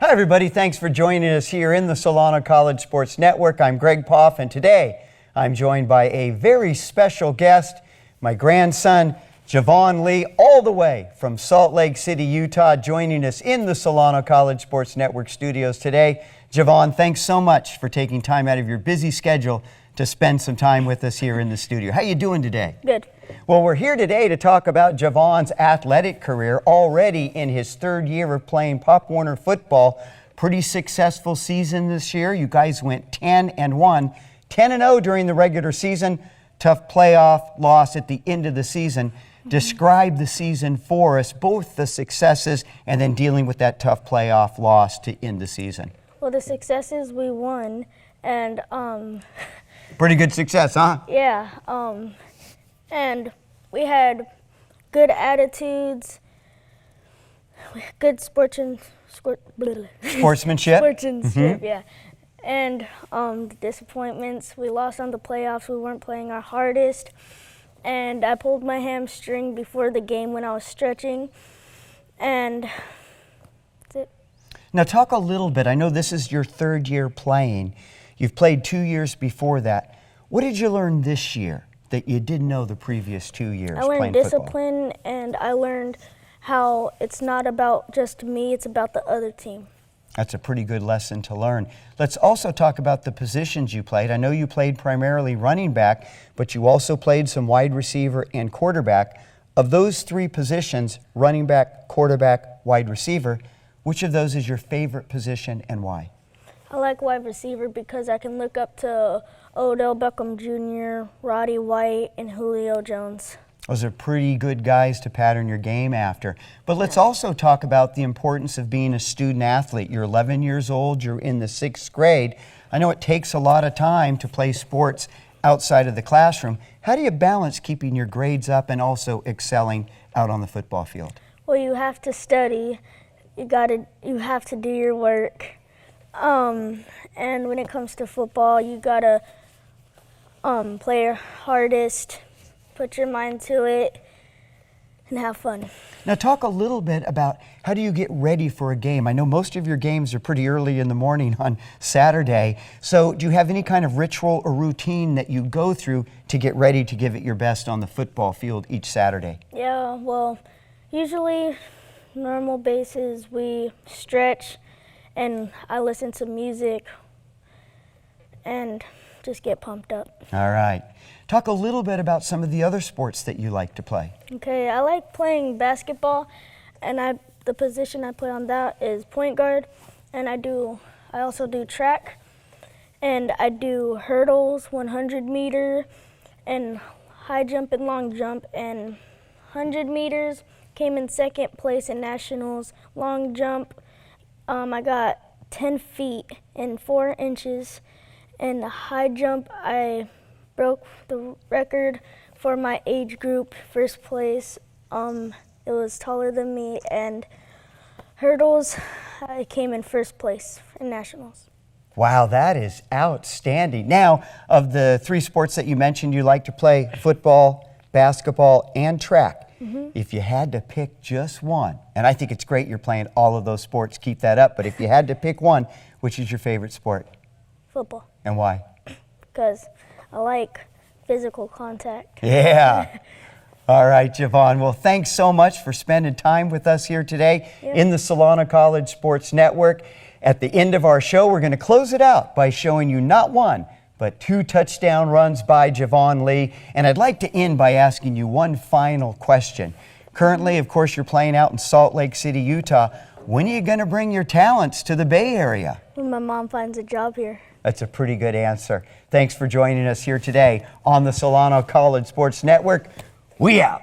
Hi everybody, thanks for joining us here in the Solano College Sports Network. I'm Greg Poff, and today I'm joined by a very special guest, my grandson, JaVon Lee, all the way from Salt Lake City, Utah, joining us in the Solano College Sports Network studios today. JaVon, thanks so much for taking time out of your busy schedule to spend some time with us here in the studio. How you doing today? Good. Well, we're here today to talk about JaVon's athletic career, already in his third year of playing Pop Warner football. Pretty successful season this year. You guys went 10-1, 10-0 during the regular season. Tough playoff loss at the end of the season. Describe the season for us, both the successes and then dealing with that tough playoff loss to end the season. Well, the successes, we won, and Pretty good success, huh? yeah, and we had good attitudes, good sportsmanship. Mhm. Yeah. And the disappointments, we lost on the playoffs. We weren't playing our hardest, and I pulled my hamstring before the game when I was stretching, and that's it. Now talk a little bit. I know this is your third year playing. You've played 2 years before that. What did you learn this year that you didn't know the previous 2 years I learned playing discipline, and I learned how it's not about just me, it's about the other team. That's a pretty good lesson to learn. Let's also talk about the positions you played. I know you played primarily running back, but you also played some wide receiver and quarterback. Of those three positions, running back, quarterback, wide receiver, which of those is your favorite position and why? I like wide receiver because I can look up to Odell Beckham Jr., Roddy White, and Julio Jones. Those are pretty good guys to pattern your game after. But let's also talk about the importance of being a student athlete. You're 11 years old, you're in the 6th grade. I know it takes a lot of time to play sports outside of the classroom. How do you balance keeping your grades up and also excelling out on the football field? Well, you have to study, you have to do your work. And when it comes to football, you gotta play your hardest, put your mind to it, and have fun. Now talk a little bit about how do you get ready for a game? I know most of your games are pretty early in the morning on Saturday. So do you have any kind of ritual or routine that you go through to get ready to give it your best on the football field each Saturday? Yeah, well, usually normal basis we stretch, and I listen to music and just get pumped up. All right. Talk a little bit about some of the other sports that you like to play. Okay, I like playing basketball, and the position I play on that is point guard, and I also do track, and I do hurdles, 100 meter, and high jump and long jump, and 100 meters came in 2nd place in nationals. Long jump, I got 10 feet and 4 inches, and high jump, I broke the record for my age group, 1st place. It was taller than me, and hurdles, I came in 1st place in nationals. Wow, that is outstanding. Now, of the 3 sports that you mentioned, you like to play football, basketball, and track. If you had to pick just one, and I think it's great you're playing all of those sports, keep that up, but if you had to pick one, which is your favorite sport? Football. And why? Because I like physical contact. Yeah. All right, JaVon. Well, thanks so much for spending time with us here today in the Solano College Sports Network. At the end of our show, we're going to close it out by showing you not one, but 2 touchdown runs by JaVon Lee. And I'd like to end by asking you one final question. Currently, of course, you're playing out in Salt Lake City, Utah. When are you going to bring your talents to the Bay Area? When my mom finds a job here. That's a pretty good answer. Thanks for joining us here today on the Solano College Sports Network. We out.